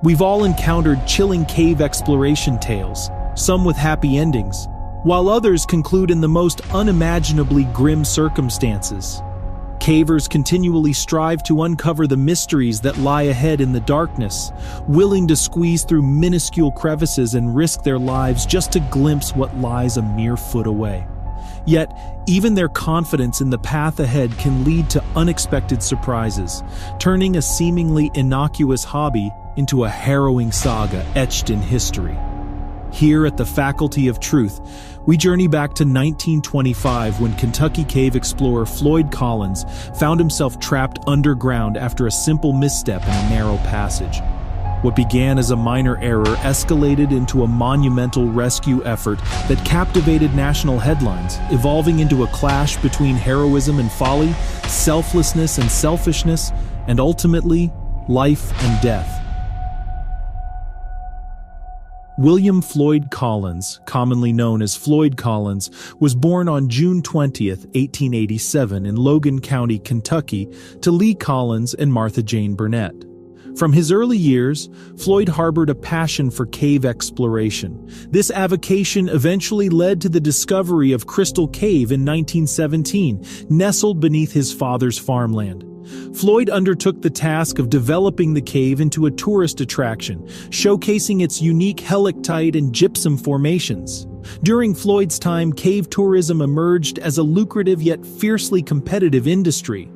We've all encountered chilling cave exploration tales, some with happy endings, while others conclude in the most unimaginably grim circumstances. Cavers continually strive to uncover the mysteries that lie ahead in the darkness, willing to squeeze through minuscule crevices and risk their lives just to glimpse what lies a mere foot away. Yet, even their confidence in the path ahead can lead to unexpected surprises, turning a seemingly innocuous hobby into a harrowing saga etched in history. Here at the Faculty of Truth, we journey back to 1925 when Kentucky cave explorer Floyd Collins found himself trapped underground after a simple misstep in a narrow passage. What began as a minor error escalated into a monumental rescue effort that captivated national headlines, evolving into a clash between heroism and folly, selflessness and selfishness, and ultimately, life and death. William Floyd Collins, commonly known as Floyd Collins, was born on June 20, 1887 in Logan County, Kentucky, to Lee Collins and Martha Jane Burnett. From his early years, Floyd harbored a passion for cave exploration. This avocation eventually led to the discovery of Crystal Cave in 1917, nestled beneath his father's farmland. Floyd undertook the task of developing the cave into a tourist attraction, showcasing its unique helictite and gypsum formations. During Floyd's time, cave tourism emerged as a lucrative yet fiercely competitive industry.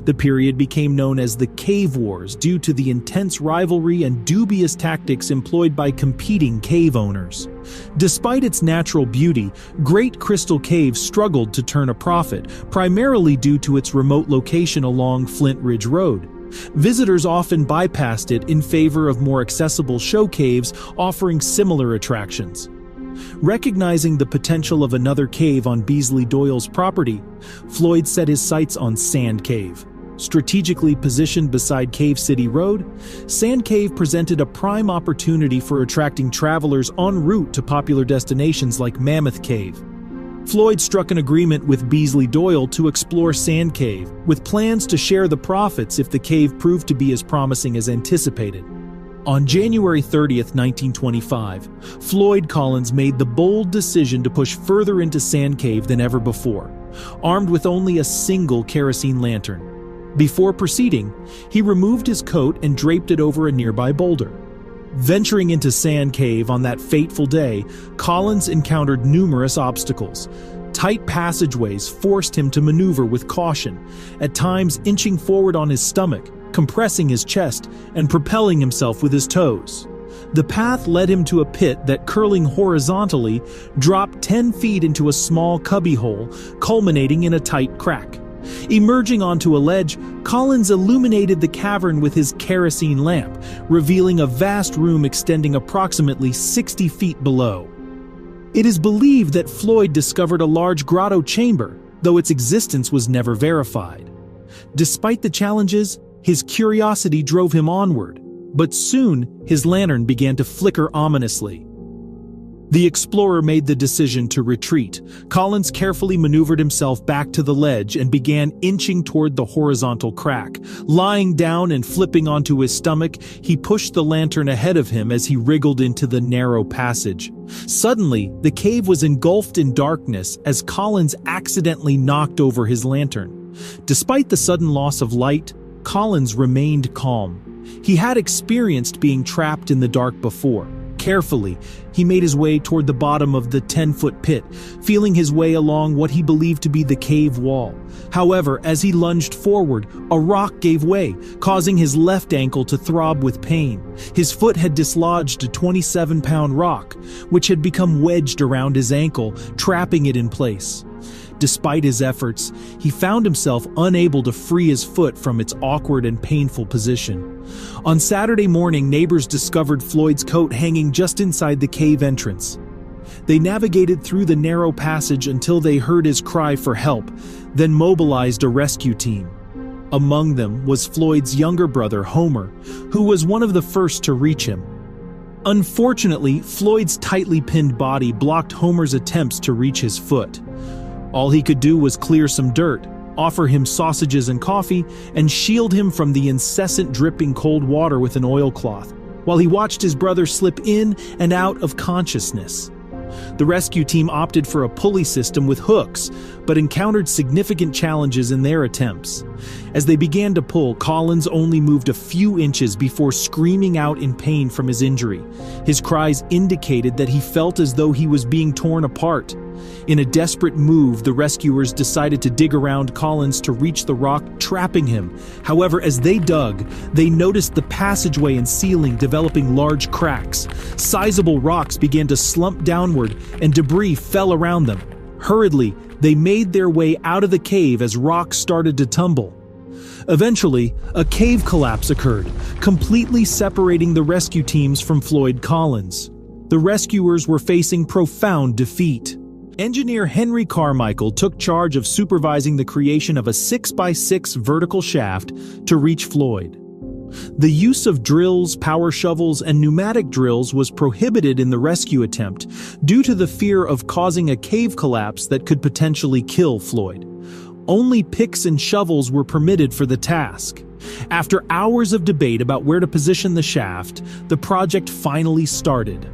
The period became known as the Cave Wars due to the intense rivalry and dubious tactics employed by competing cave owners. Despite its natural beauty, Great Crystal Cave struggled to turn a profit, primarily due to its remote location along Flint Ridge Road. Visitors often bypassed it in favor of more accessible show caves offering similar attractions. Recognizing the potential of another cave on Beasley Doyle's property, Floyd set his sights on Sand Cave. Strategically positioned beside Cave City Road, Sand Cave presented a prime opportunity for attracting travelers en route to popular destinations like Mammoth Cave. Floyd struck an agreement with Beasley Doyle to explore Sand Cave, with plans to share the profits if the cave proved to be as promising as anticipated. On January 30, 1925, Floyd Collins made the bold decision to push further into Sand Cave than ever before, armed with only a single kerosene lantern. Before proceeding, he removed his coat and draped it over a nearby boulder. Venturing into Sand Cave on that fateful day, Collins encountered numerous obstacles. Tight passageways forced him to maneuver with caution, at times inching forward on his stomach, compressing his chest, and propelling himself with his toes. The path led him to a pit that, curling horizontally, dropped 10 feet into a small cubbyhole, culminating in a tight crack. Emerging onto a ledge, Collins illuminated the cavern with his kerosene lamp, revealing a vast room extending approximately 60 feet below. It is believed that Floyd discovered a large grotto chamber, though its existence was never verified. Despite the challenges, his curiosity drove him onward, but soon his lantern began to flicker ominously. The explorer made the decision to retreat. Collins carefully maneuvered himself back to the ledge and began inching toward the horizontal crack. Lying down and flipping onto his stomach, he pushed the lantern ahead of him as he wriggled into the narrow passage. Suddenly, the cave was engulfed in darkness as Collins accidentally knocked over his lantern. Despite the sudden loss of light, Collins remained calm. He had experienced being trapped in the dark before. Carefully, he made his way toward the bottom of the 10-foot pit, feeling his way along what he believed to be the cave wall. However, as he lunged forward, a rock gave way, causing his left ankle to throb with pain. His foot had dislodged a 27-pound rock, which had become wedged around his ankle, trapping it in place. Despite his efforts, he found himself unable to free his foot from its awkward and painful position. On Saturday morning, neighbors discovered Floyd's coat hanging just inside the cave entrance. They navigated through the narrow passage until they heard his cry for help, then mobilized a rescue team. Among them was Floyd's younger brother, Homer, who was one of the first to reach him. Unfortunately, Floyd's tightly pinned body blocked Homer's attempts to reach his foot. All he could do was clear some dirt, offer him sausages and coffee, and shield him from the incessant dripping cold water with an oilcloth. while he watched his brother slip in and out of consciousness. The rescue team opted for a pulley system with hooks, but encountered significant challenges in their attempts. As they began to pull, Collins only moved a few inches before screaming out in pain from his injury. His cries indicated that he felt as though he was being torn apart. In a desperate move, the rescuers decided to dig around Collins to reach the rock, trapping him. However, as they dug, they noticed the passageway and ceiling developing large cracks. Sizable rocks began to slump downward, and debris fell around them. Hurriedly, they made their way out of the cave as rocks started to tumble. Eventually, a cave collapse occurred, completely separating the rescue teams from Floyd Collins. The rescuers were facing profound defeat. Engineer Henry Carmichael took charge of supervising the creation of a 6x6 vertical shaft to reach Floyd. The use of drills, power shovels, and pneumatic drills was prohibited in the rescue attempt due to the fear of causing a cave collapse that could potentially kill Floyd. Only picks and shovels were permitted for the task. After hours of debate about where to position the shaft, the project finally started.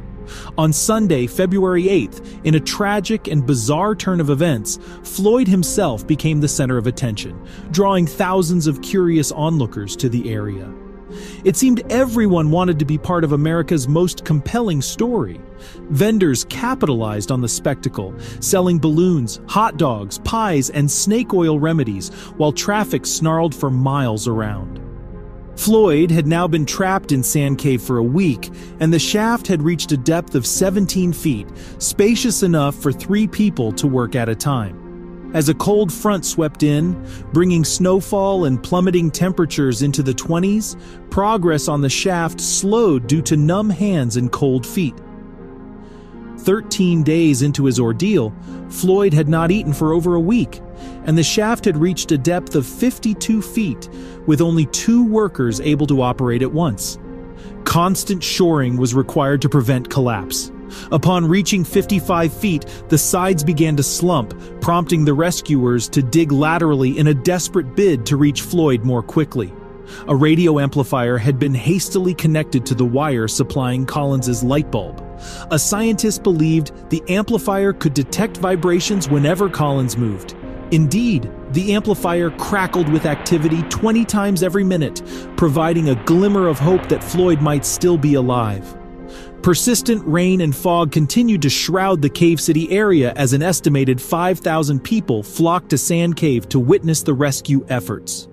On Sunday, February 8th, in a tragic and bizarre turn of events, Floyd himself became the center of attention, drawing thousands of curious onlookers to the area. It seemed everyone wanted to be part of America's most compelling story. Vendors capitalized on the spectacle, selling balloons, hot dogs, pies, and snake oil remedies, while traffic snarled for miles around. Floyd had now been trapped in Sand Cave for a week, and the shaft had reached a depth of 17 feet, spacious enough for 3 people to work at a time. As a cold front swept in, bringing snowfall and plummeting temperatures into the 20s, progress on the shaft slowed due to numb hands and cold feet. 13 days into his ordeal, Floyd had not eaten for over a week, and the shaft had reached a depth of 52 feet, with only 2 workers able to operate at once. Constant shoring was required to prevent collapse. Upon reaching 55 feet, the sides began to slump, prompting the rescuers to dig laterally in a desperate bid to reach Floyd more quickly. A radio amplifier had been hastily connected to the wire supplying Collins's light bulb. A scientist believed the amplifier could detect vibrations whenever Collins moved. Indeed, the amplifier crackled with activity 20 times every minute, providing a glimmer of hope that Floyd might still be alive. Persistent rain and fog continued to shroud the Cave City area as an estimated 5,000 people flocked to Sand Cave to witness the rescue efforts.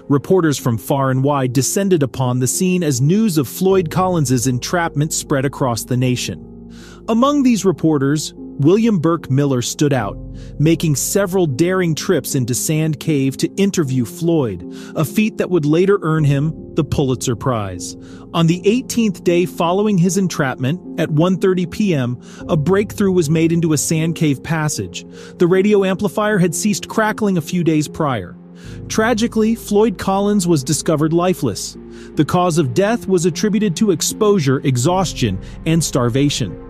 Reporters from far and wide descended upon the scene as news of Floyd Collins's entrapment spread across the nation. Among these reporters, William Burke Miller stood out, making several daring trips into Sand Cave to interview Floyd, a feat that would later earn him the Pulitzer Prize. On the 18th day following his entrapment, at 1:30 p.m., a breakthrough was made into a Sand Cave passage. The radio amplifier had ceased crackling a few days prior. Tragically, Floyd Collins was discovered lifeless. The cause of death was attributed to exposure, exhaustion, and starvation.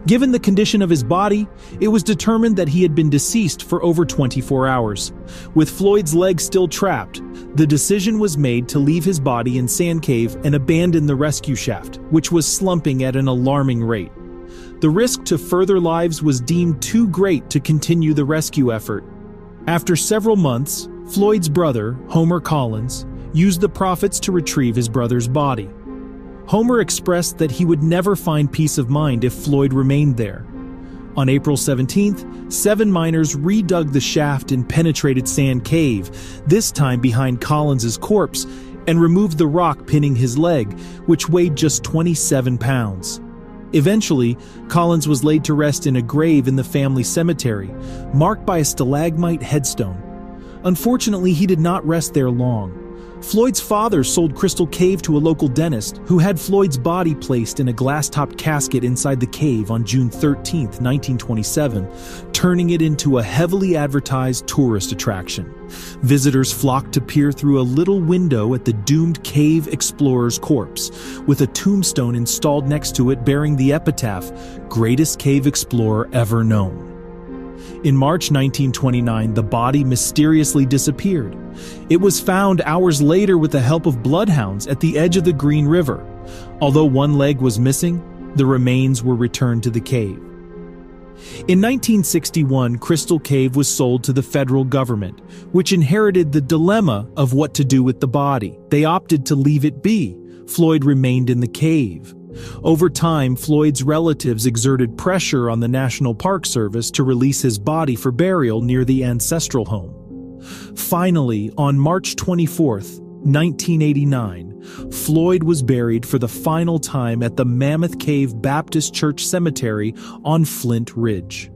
Given the condition of his body, it was determined that he had been deceased for over 24 hours. With Floyd's leg still trapped, the decision was made to leave his body in Sand Cave and abandon the rescue shaft, which was slumping at an alarming rate. The risk to further lives was deemed too great to continue the rescue effort. After several months, Floyd's brother, Homer Collins, used the profits to retrieve his brother's body. Homer expressed that he would never find peace of mind if Floyd remained there. On April 17th, 7 miners redug the shaft and penetrated Sand Cave, this time behind Collins's corpse, and removed the rock pinning his leg, which weighed just 27 pounds. Eventually, Collins was laid to rest in a grave in the family cemetery, marked by a stalagmite headstone. Unfortunately, he did not rest there long. Floyd's father sold Crystal Cave to a local dentist who had Floyd's body placed in a glass-topped casket inside the cave on June 13, 1927, turning it into a heavily advertised tourist attraction. Visitors flocked to peer through a little window at the doomed cave explorer's corpse, with a tombstone installed next to it bearing the epitaph, "Greatest Cave Explorer Ever Known." In March 1929, the body mysteriously disappeared. It was found hours later with the help of bloodhounds at the edge of the Green River. Although one leg was missing, the remains were returned to the cave. In 1961, Crystal Cave was sold to the federal government, which inherited the dilemma of what to do with the body. They opted to leave it be. Floyd remained in the cave. Over time, Floyd's relatives exerted pressure on the National Park Service to release his body for burial near the ancestral home. Finally, on March 24, 1989, Floyd was buried for the final time at the Mammoth Cave Baptist Church Cemetery on Flint Ridge.